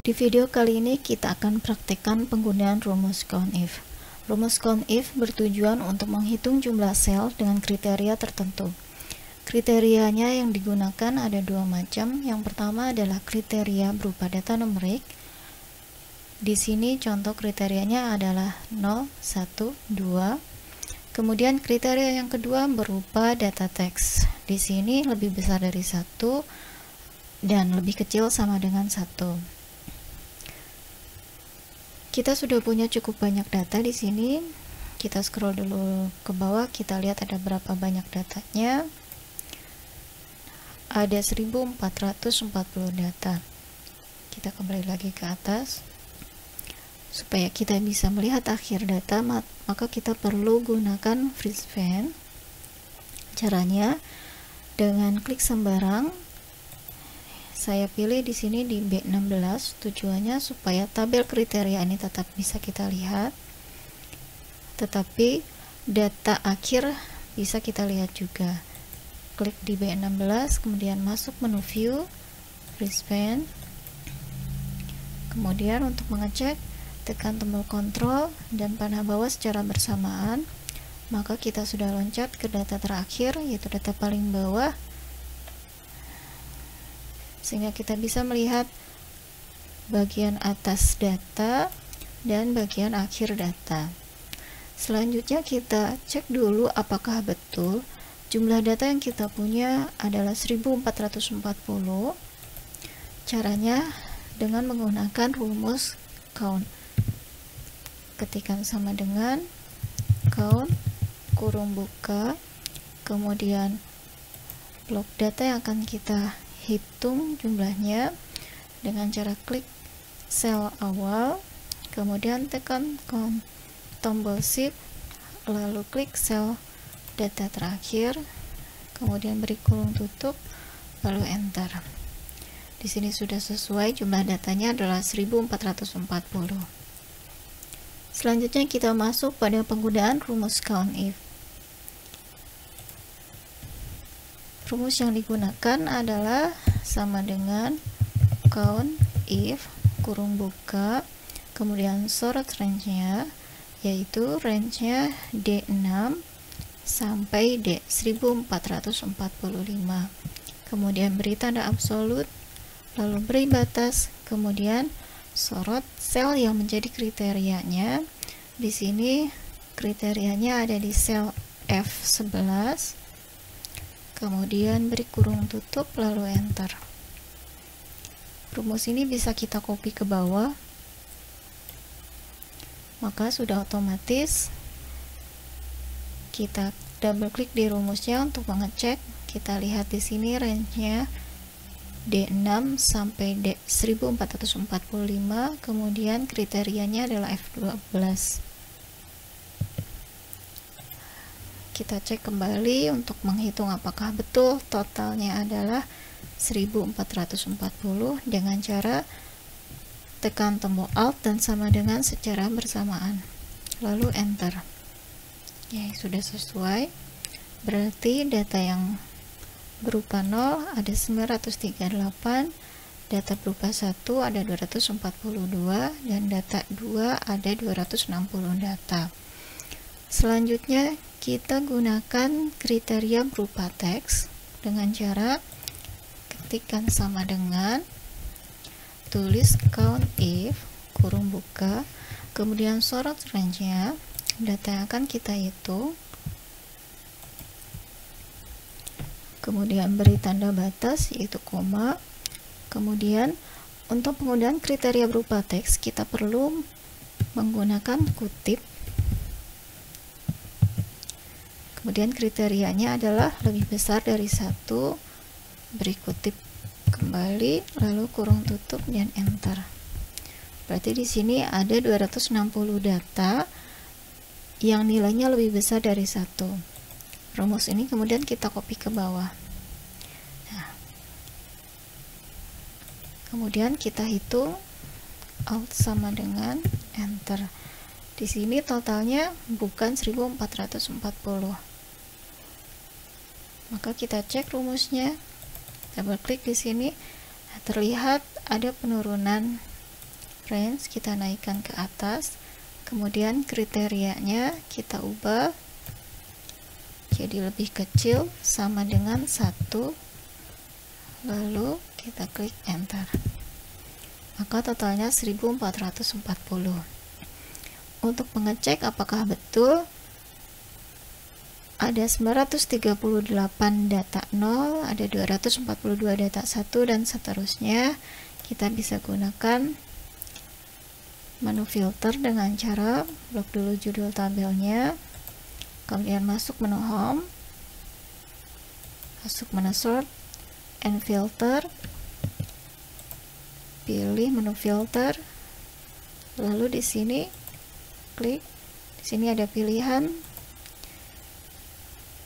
Di video kali ini kita akan praktekkan penggunaan rumus COUNTIF. Rumus COUNTIF bertujuan untuk menghitung jumlah sel dengan kriteria tertentu. Kriterianya yang digunakan ada dua macam. Yang pertama adalah kriteria berupa data numerik. Di sini contoh kriterianya adalah 0, 1, 2. Kemudian kriteria yang kedua berupa data teks. Di sini lebih besar dari 1 dan lebih kecil sama dengan 1. Kita sudah punya cukup banyak data di sini. Kita scroll dulu ke bawah, kita lihat ada berapa banyak datanya. Ada 1440 data. Kita kembali lagi ke atas. Supaya kita bisa melihat akhir data, maka kita perlu gunakan freeze span. Caranya dengan klik sembarang. Saya pilih di sini di B16, tujuannya supaya tabel kriteria ini tetap bisa kita lihat, tetapi data akhir bisa kita lihat juga. Klik di B16, kemudian masuk menu view, freeze span. Kemudian untuk mengecek, tekan tombol kontrol dan panah bawah secara bersamaan, maka kita sudah loncat ke data terakhir, yaitu data paling bawah, sehingga kita bisa melihat bagian atas data dan bagian akhir data. Selanjutnya kita cek dulu apakah betul jumlah data yang kita punya adalah 1440. Caranya dengan menggunakan rumus count. Ketikkan sama dengan count kurung buka, kemudian blok data yang akan kita hitung jumlahnya dengan cara klik sel awal, kemudian tekan tombol shift, lalu klik sel data terakhir, kemudian beri kurung tutup, lalu enter. Di sini sudah sesuai, jumlah datanya adalah 1440. Selanjutnya kita masuk pada penggunaan rumus COUNTIF. Rumus yang digunakan adalah sama dengan COUNTIF kurung buka, kemudian sorot range-nya, yaitu range-nya D6 sampai D1445. Kemudian beri tanda absolut, lalu beri batas, kemudian sorot sel yang menjadi kriterianya. Di sini kriterianya ada di sel F11. Kemudian beri kurung tutup, lalu enter. Rumus ini bisa kita copy ke bawah, maka sudah otomatis. Kita double klik di rumusnya untuk mengecek. Kita lihat di sini range-nya D6 sampai D1445, kemudian kriterianya adalah F12. Kita cek kembali untuk menghitung apakah betul totalnya adalah 1440 dengan cara tekan tombol Alt dan sama dengan secara bersamaan, lalu enter. Ya, sudah sesuai. Berarti data yang berupa 0 ada 938, data berupa 1 ada 242, dan data 2 ada 260 data. Selanjutnya kita gunakan kriteria berupa teks dengan cara ketikkan sama dengan, tulis COUNTIF kurung buka, kemudian sorot range-nya, data yang akan kita hitung, kemudian beri tanda batas yaitu koma. Kemudian untuk penggunaan kriteria berupa teks kita perlu menggunakan kutip. Kemudian kriterianya adalah lebih besar dari 1, beri kutip kembali, lalu kurung tutup dan enter. Berarti di sini ada 260 data yang nilainya lebih besar dari 1. Rumus ini kemudian kita copy ke bawah. Nah, kemudian kita hitung, Alt sama dengan enter. Di sini totalnya bukan 1440. Maka kita cek rumusnya, double klik di sini, terlihat ada penurunan range kita naikkan ke atas, kemudian kriterianya kita ubah jadi lebih kecil sama dengan 1, lalu kita klik enter, maka totalnya 1440. Untuk mengecek apakah betul ada 938 data 0, ada 242 data 1, dan seterusnya, kita bisa gunakan menu filter dengan cara blok dulu judul tabelnya, kemudian masuk menu home, masuk menu sort and filter, pilih menu filter, lalu di sini klik, di sini ada pilihan,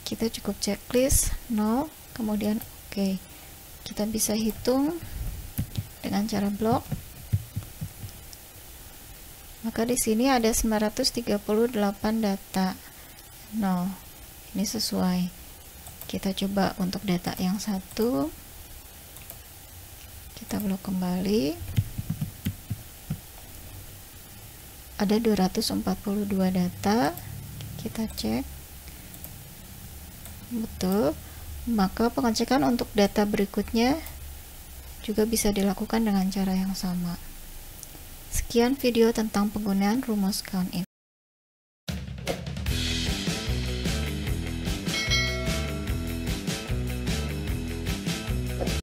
kita cukup checklist 0, kemudian oke. Kita bisa hitung dengan cara blok. Maka di sini ada 938 data 0. Ini sesuai. Kita coba untuk data yang satu. Kita blok kembali. Ada 242 data. Kita cek. Betul, maka pengecekan untuk data berikutnya juga bisa dilakukan dengan cara yang sama. Sekian video tentang penggunaan rumus COUNTIF.